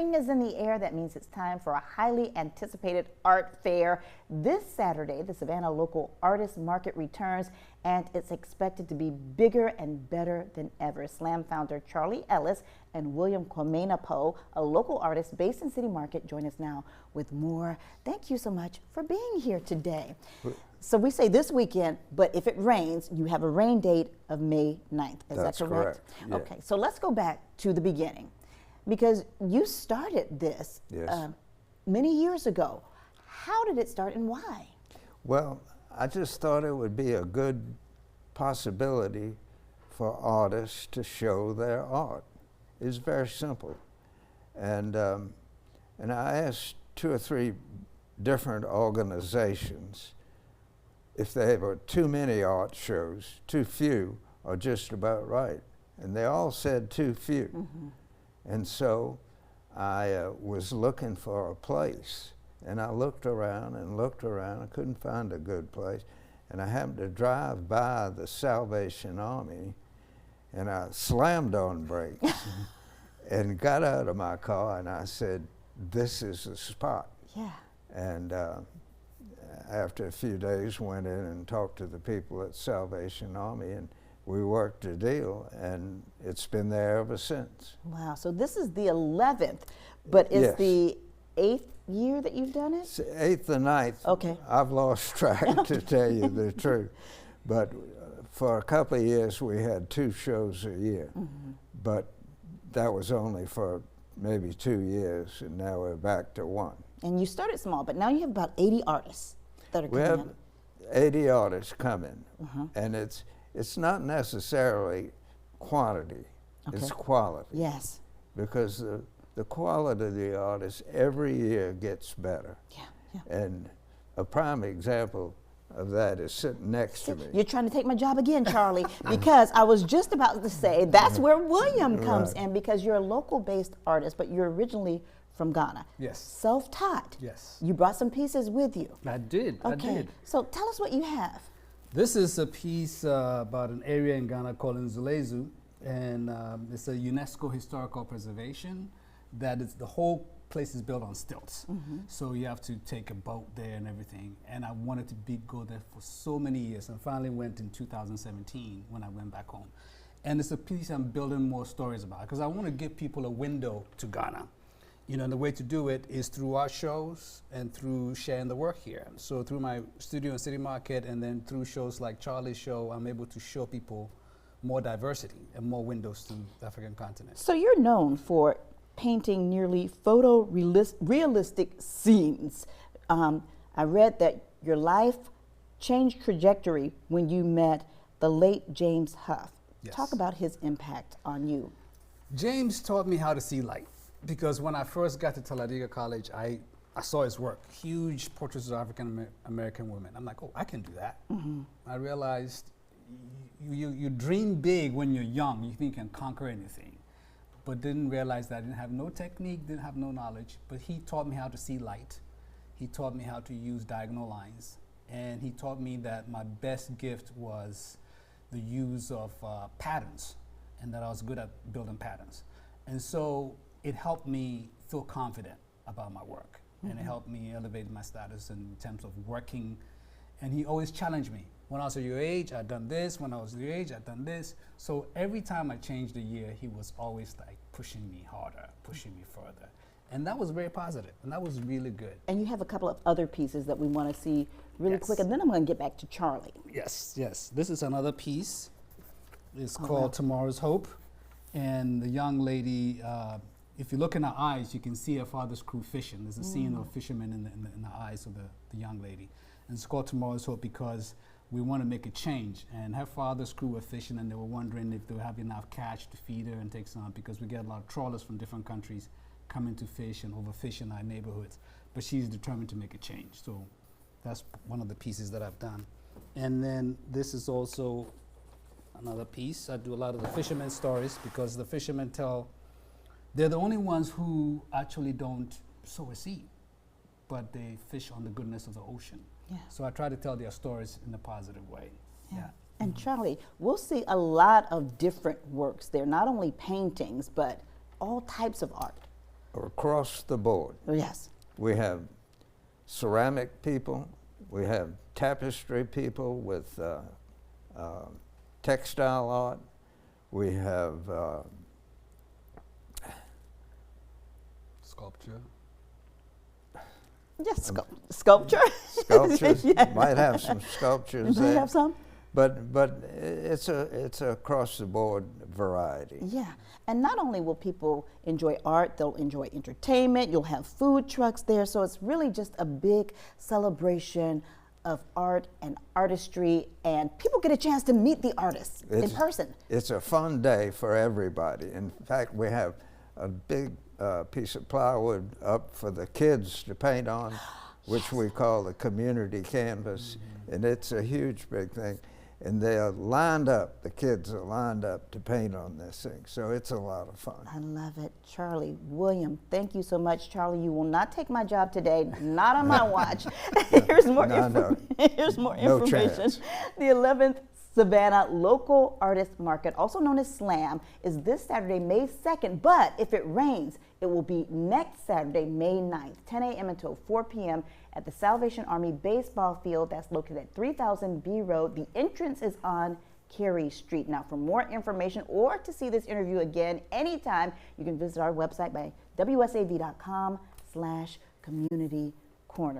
Spring is in the air. That means it's time for a highly anticipated art fair. This Saturday, the Savannah Local Artist Market returns, and it's expected to be bigger and better than ever. Slam founder Charlie Ellis and William Poe, a local artist based in City Market, join us now with more. Thank you so much for being here today. So we say this weekend, but if it rains, you have a rain date of May 9th. Is that correct? That's correct. Yeah. Okay, so let's go back to the beginning, because you started this many years ago. How did it start and why? Well, I just thought it would be a good possibility for artists to show their art. It's very simple. And I asked 2 or 3 different organizations if they were too many art shows, too few, or just about right. And they all said too few. Mm-hmm. And so I was looking for a place. And I looked around and looked around. I couldn't find a good place. And I happened to drive by the Salvation Army, and I slammed on brakes and got out of my car, and I said, this is the spot. Yeah. And after a few days, went in and talked to the people at Salvation Army, and we worked a deal, and it's been there ever since. Wow, so this is the 11th, but it's Yes. the 8th year that you've done it? It's 8th or 9th. Okay. I've lost track, to tell you the truth. But for a couple of years, we had 2 shows a year. Mm-hmm. But that was only for maybe 2 years, and now we're back to 1. And you started small, but now you have about 80 artists that are coming in. We have 80 artists coming, and it's not necessarily quantity, it's quality. Yes. Because the quality of the artists every year gets better. Yeah, yeah. And a prime example of that is sitting next to me. You're trying to take my job again, Charlie, because I was just about to say that's where William comes in, because you're a local-based artist, but you're originally from Ghana. Yes. Self-taught. Yes. You brought some pieces with you. I did. Okay. I did. So tell us what you have. This is a piece about an area in Ghana called Nzulezu, and it's a UNESCO historical preservation. That is, the whole place is built on stilts. Mm-hmm. So you have to take a boat there and everything. And I wanted to go there for so many years, and finally went in 2017 when I went back home. And it's a piece I'm building more stories about, because I want to give people a window to Ghana. You know, and the way to do it is through our shows and through sharing the work here. So through my studio in City Market, and then through shows like Charlie's show, I'm able to show people more diversity and more windows to the African continent. So you're known for painting nearly realistic scenes. I read that your life changed trajectory when you met the late James Huff. Yes. Talk about his impact on you. James taught me how to see light, because when I first got to Talladega College, I saw his work, huge portraits of African American women. I'm like, oh, I can do that. Mm-hmm. I realized you dream big when you're young. You think you can conquer anything. But didn't realize that I didn't have no technique, didn't have no knowledge, but he taught me how to see light. He taught me how to use diagonal lines, and he taught me that my best gift was the use of patterns, and that I was good at building patterns. And so it helped me feel confident about my work, and it helped me elevate my status in terms of working. And he always challenged me. When I was your age, I'd done this. When I was your age, I'd done this. So every time I changed a year, he was always like pushing me harder, pushing me further. And that was very positive, and that was really good. And you have a couple of other pieces that we want to see really quick, and then I'm going to get back to Charlie. Yes, yes. This is another piece. It's called Tomorrow's Hope. And the young lady, if you look in her eyes, you can see her father's crew fishing. There's a scene of fishermen in the eyes of the young lady. And it's called Tomorrow's Hope because we want to make a change. And her father's crew were fishing, and they were wondering if they would have enough catch to feed her and take some, because we get a lot of trawlers from different countries coming to fish and overfish in our neighborhoods. But she's determined to make a change. So that's one of the pieces that I've done. And then this is also another piece. I do a lot of the fishermen stories, because the fishermen they're the only ones who actually don't sow a seed, but they fish on the goodness of the ocean. Yeah. So I try to tell their stories in a positive way. Yeah. And Charlie, we'll see a lot of different works there, not only paintings, but all types of art. across the board. Yes. We have ceramic people, we have tapestry people with textile art, we have Sculpture. Yes, sculpture. sculptures. Yeah. Might have some sculptures Do you there. have some? But it's a across the board variety. Yeah, and not only will people enjoy art, they'll enjoy entertainment. You'll have food trucks there, so it's really just a big celebration of art and artistry, and people get a chance to meet the artists in person. It's a fun day for everybody. In fact, we have a big piece of plywood up for the kids to paint on, which we call the community canvas, and it's a huge big thing. And they're lined up, the kids are lined up to paint on this thing, so it's a lot of fun. I love it. Charlie, William, thank you so much. Charlie, you will not take my job today, not on my watch. Here's more, here's more information. Chance. The 11th Savannah Local Artist Market, also known as SLAM, is this Saturday, May 2nd, but if it rains, it will be next Saturday, May 9th, 10 a.m. until 4 p.m. at the Salvation Army baseball field that's located at 3000 B Road. The entrance is on Carey Street. Now, for more information or to see this interview again anytime, you can visit our website by wsav.com/community corner.